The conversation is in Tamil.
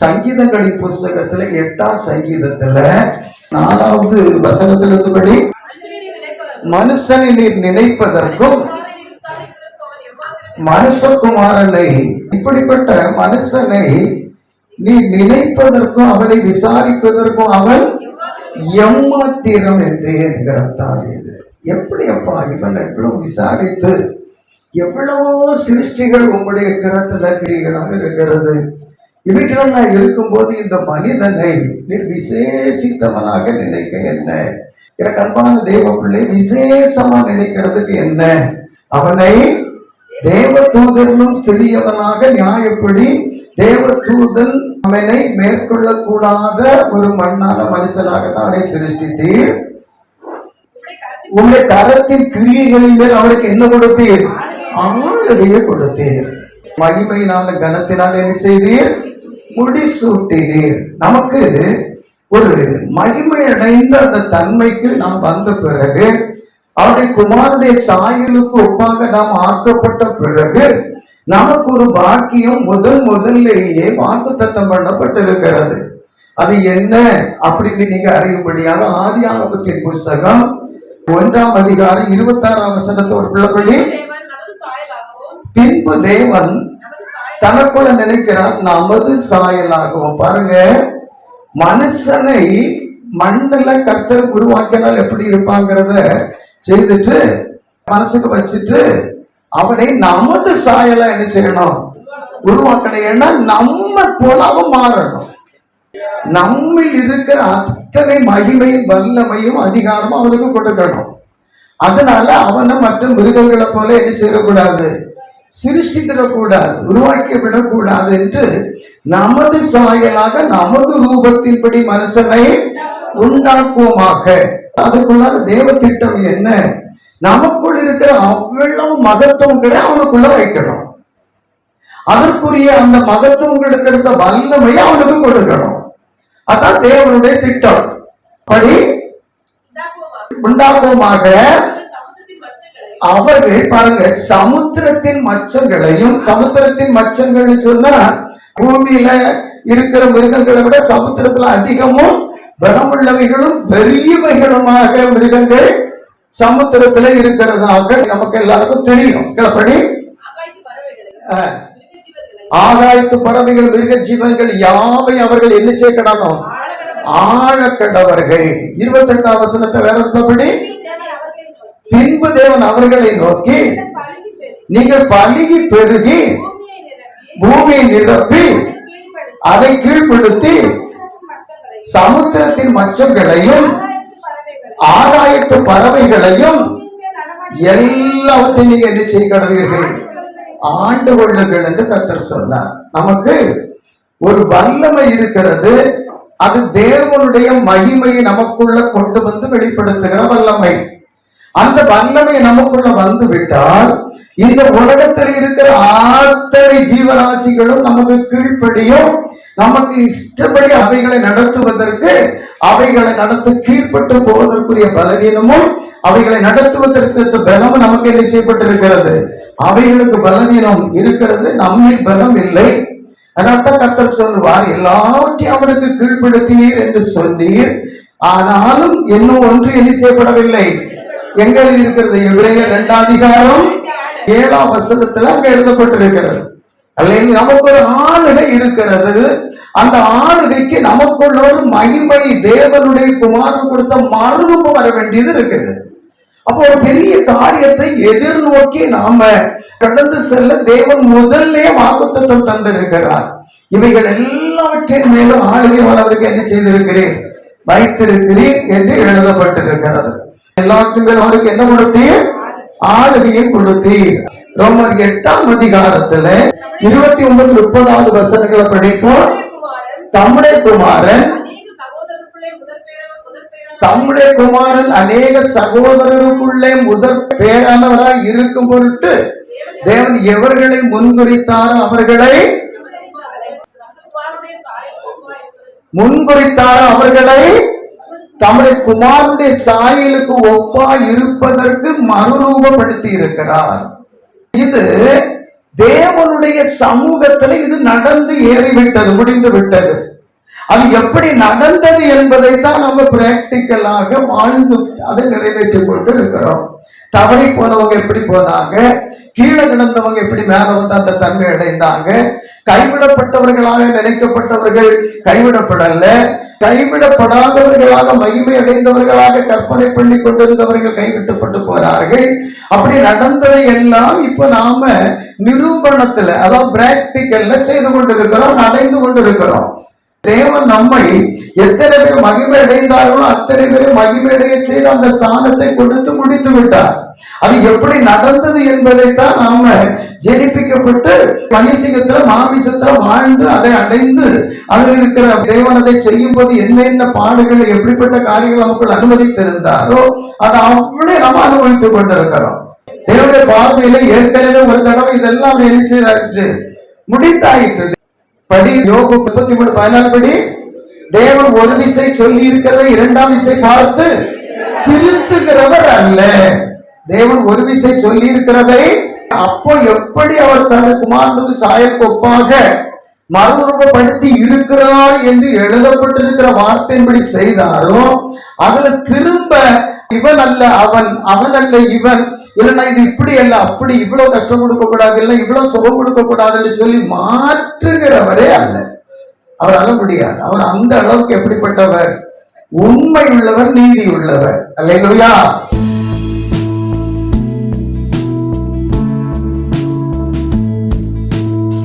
சங்கீதங்களின் புஸ்தகத்துல 8ஆம் சங்கீதத்துல 4வது வசனத்திலிருந்தபடி, மனுஷனை நீர் நினைப்பதற்கும் மனுஷகுமாரனை, இப்படிப்பட்ட மனுஷனை நீ நினைப்பதற்கும் அவனை விசாரிப்பதற்கும் அவன் எம்மாத்திரம் என்று என்கிறார். இது எப்படி அப்பா, இவன் எவ்வளவு விசாரித்து எவ்வளவோ சிருஷ்டிகள் உங்களுடைய கரத்துல கிரிகளாக இருக்கிறது. இவைகளெல்லாம் இருக்கும்போது இந்த மனிதனை நீர் விசேஷித்தவனாக நினைக்க என்ன? எனக்கு அன்பான தேவ பிள்ளை, விசேஷமா நினைக்கிறதுக்கு என்ன? அவனை தேவ தூதனும் சிறியவனாக நியாயப்படி தேவ தூதன் அவனை மேற்கொள்ளக்கூடாத ஒரு மண்ணான மனுஷனாக தானே சிருஷ்டித்தீர். உங்களுடைய கரத்தின் கிரியைகளின் மேல் அவருக்கு என்ன கொடுத்தீர்? ஆளுகையை கொடுத்தீர். மகிமையினால கனத்தினால் என்ன செய்தீர்? முடிசூட்டினீர். நமக்கு ஒரு மகிமை அடைந்த அந்த தன்மைக்கு நாம் வந்த பிறகு, அவருடைய குமாரனுடைய சாயலுக்கு ஒப்பாக நாம் ஆக்கப்பட்ட பிறகு, நமக்கு ஒரு பாக்கியம் முதல்லேயே வாக்குத்தத்தம் பண்ணப்பட்டிருக்கிறது. அது என்ன அப்படின்னு நீங்க அறியும்படியாக ஆதியாகமத்தின் புஸ்தகம் 1ஆம் அதிகாரம் 26ஆம் வசனத்தை ஒரு பிள்ளைப்படி, பின்பு தேவன் தனக்குள்ள நினைக்கிறார் நமது சாயலாகவும். பாருங்க, மனுஷனை மண்ணுல கர்த்தர் உருவாக்கினால் எப்படி இருப்பாங்கிறத செய்துட்டு மனசுக்கு வச்சுட்டு அவனை நமது சாயலா என்ன செய்யணும்? உருவாக்கணும். ஏன்னா நம்ம போல அவன் மாறணும். நம்மில் இருக்கிற அத்தனை மகிமையும் வல்லமையும் அதிகாரமும் அவனுக்கு கொடுக்கணும். அதனால அவனை மற்ற மிருகங்களை போல என்ன செய்யக்கூடாது? சிருஷ்டித்திடக்கூடாது, உருவாக்கி விடக்கூடாது என்று நமது சாயலாக நமது ரூபத்தின்படி மனுஷனை உண்டாக்குவோமாக. அதுக்குள்ளாத தேவ திட்டம் என்ன? நமக்குள் இருக்கிற அவ்வளவு மகத்துவங்களை அவனுக்குள்ள வைக்கணும். அதற்குரிய அந்த மகத்துவங்களுக்கு எடுத்த வல்லமையை அவனுக்கு கொடுக்கணும். அதான் தேவனுடைய திட்டம். படி உண்டாக்குவோமாக. அவர்கள் பாருங்க, சமுத்திரத்தின் மச்சங்களையும், சமுத்திரத்தின் மச்சங்கள் சொன்னா பூமியில இருக்கிற மிருகங்களை விட சமுத்திரத்துல அதிகமும் பலமுள்ளவைகளும் பெரியவைகளுமாக மிருகங்கள் சமுத்திரத்துல இருக்கிறதாக நமக்கு எல்லாருக்கும் தெரியும். கிளப்படி ஆகாயத்து பறவைகள் மிருக ஜீவன்கள் யாவை அவர்கள் என்ன செய்யணும்? ஆழக்கடவர்கள். 28ஆம் வசனத்தை வேற இருந்தபடி, பின்பு தேவன் அவர்களை நோக்கி, நீங்கள் பலுகி பெருகி பூமியை நிரப்பி அதை கீழ்ப்படுத்தி சமுத்திரத்தின் மச்சங்களையும் ஆகாயத்து பறவைகளையும் எல்லாவற்றையும் நீங்க என்ன செய்ய கடவீர்கள்? ஆண்டு கொள்ளுங்கள் என்று கர்த்தர் சொன்னார். நமக்கு ஒரு வல்லமை இருக்கிறது. அது தேவனுடைய மகிமையை நமக்குள்ள கொண்டு வந்து வெளிப்படுத்துகிற வல்லமை. அந்த வல்லமை நமக்குள்ள வந்து விட்டால் இந்த உலகத்தில் இருக்கிற அத்தனை ஜீவராசிகளும் நமக்கு கீழ்ப்படியும். நமக்கு இஷ்டப்படி அவைகளை நடத்துவதற்கு, அவைகளை நடத்த கீழ்பட்டு போவதற்குரிய பலவீனமும், அவைகளை நடத்துவதற்கு பலமும் நமக்கு என்ன செய்யப்பட்டிருக்கிறது? அவைகளுக்கு பலவீனம் இருக்கிறது, நம்மில் பலம் இல்லை. அதனால்தான் கர்த்தர் சொல்லுவார், எல்லாவற்றையும் அவருக்கு கீழ்ப்படுத்தினீர் என்று சொன்னீர், ஆனாலும் இன்னும் ஒன்று என்ன செய்யப்படவில்லை. எங்களில் இருக்கிறது எபிரேயர் 2ஆம் அதிகாரம் 7ஆம் வசனத்துல அங்க எழுதப்பட்டிருக்கிறது. அல்லது நமக்கு ஒரு ஆளுகை இருக்கிறது. அந்த ஆளுகைக்கு நமக்குள்ள ஒரு மகிமை, தேவனுடைய குமாரன் கொடுத்த மறுரூபம் வர வேண்டியது இருக்குது. அப்போ ஒரு பெரிய காரியத்தை எதிர்நோக்கி நாம கடந்து செல்ல தேவன் முதல்ல வாக்குத்தத்தம் தந்திருக்கிறார். இவைகள் எல்லாவற்றின் மேலும் ஆளுகை அவருக்கு என்ன செய்திருக்கிறீர்? வைத்திருக்கிறீர் என்று எழுதப்பட்டிருக்கிறது. எல்லாவற்றின் மேலும் அவருக்கு என்ன கொடுத்தீர்? ஆளுகையை கொடுத்தீர். ரோமர் 8ஆம் அதிகாரத்துல 29-30 வசனங்களை படிப்போம். தம்முடைய குமாரன் அநேக சகோதரருக்குள்ளே முதற் பேரானவராய் இருக்கும் பொருட்டு தேவன் எவர்களை முன்குறித்தாரோ அவர்களை தம்முடைய குமாரனுடைய சாயலுக்கு ஒப்பாய் இருப்பதற்கு மறுரூபப்படுத்தி இருக்கிறார். இது தேவனுடைய சமூகத்துல இது நடந்து ஏறிவிட்டது, முடிந்து விட்டது. அது எப்படி நடந்தது என்பதைத்தான் நம்ம பிராக்டிக்கலாக வாழ்ந்து அதை நிறைவேற்றிக் கொண்டு இருக்கிறோம். தவறி போனவங்க எப்படி போனாங்க, கீழே கிடந்தவங்க எப்படி மேல வந்து அந்த தன்மை அடைந்தாங்க, கைவிடப்பட்டவர்களாக நினைக்கப்பட்டவர்கள் கைவிடப்படல, கைவிடப்படாதவர்களாக மகிமை அடைந்தவர்களாக கற்பனை பண்ணி கொண்டிருந்தவர்கள் கைவிட்டப்பட்டு போனார்கள். அப்படி நடந்ததை எல்லாம் இப்ப நாம நிரூபணத்துல, அதாவது பிராக்டிக்கல்ல செய்து கொண்டிருக்கிறோம், அடைந்து கொண்டிருக்கிறோம். தேவன் நம்மை எத்தனை பேர் மகிமை அடைந்தார்களோ அத்தனை பேர் மகிமை அடைய செய்து அந்த ஸ்தானத்தை கொடுத்து முடித்து விட்டார். அது எப்படி நடந்தது என்பதைத்தான் நாம ஜெனிப்பிக்கப்பட்டு மனுஷத்துல மாமிசத்துல வாழ்ந்து அதை அடைந்து அதில் இருக்கிற தேவன் அதை செய்யும் போது என்னென்ன பாடுகள் எப்படிப்பட்ட காரியங்கள் நமக்குள் அனுமதித்திருந்தாரோ அதை அவ்வளவு நம்ம அனுபவித்துக் கொண்டிருக்கிறோம். தேவனுடைய பார்வையில ஏற்கனவே ஒரு தடவை இதெல்லாம் என்ன செய்தாச்சு, முடித்தாயிற்று. படி யோபு 33:14 படி, தேவன் ஒரு விசை சொல்லி இருக்கிறதை இரண்டாம் விசை பார்த்து திருத்துகிறவர் அல்ல. தேவன் ஒரு விசை சொல்லி இருக்கிறதை அப்போ எப்படி அவர் தனது குமாரனுக்கு சாயலுக்கு ஒப்பாக மறுரூபப்படுத்தி இருக்கிறார் என்று எழுதப்பட்டிருக்கிற வார்த்தையின்படி செய்தாரோ, அதுல திரும்ப இவன் அல்ல அவன், அவன் அல்ல இவன், இல்லைன்னா இது இப்படி அல்ல அப்படி, இவ்வளவு கஷ்டம் கொடுக்க கூடாது, இல்லை இவ்வளவு சுகம் கொடுக்க கூடாதுன்னு சொல்லி மாற்றுகிறவரே அல்ல. அவரால் முடியாது. அவர் அந்த அளவுக்கு எப்படிப்பட்டவர், உண்மை உள்ளவர், நீதி உள்ளவர். அல்லேலூயா.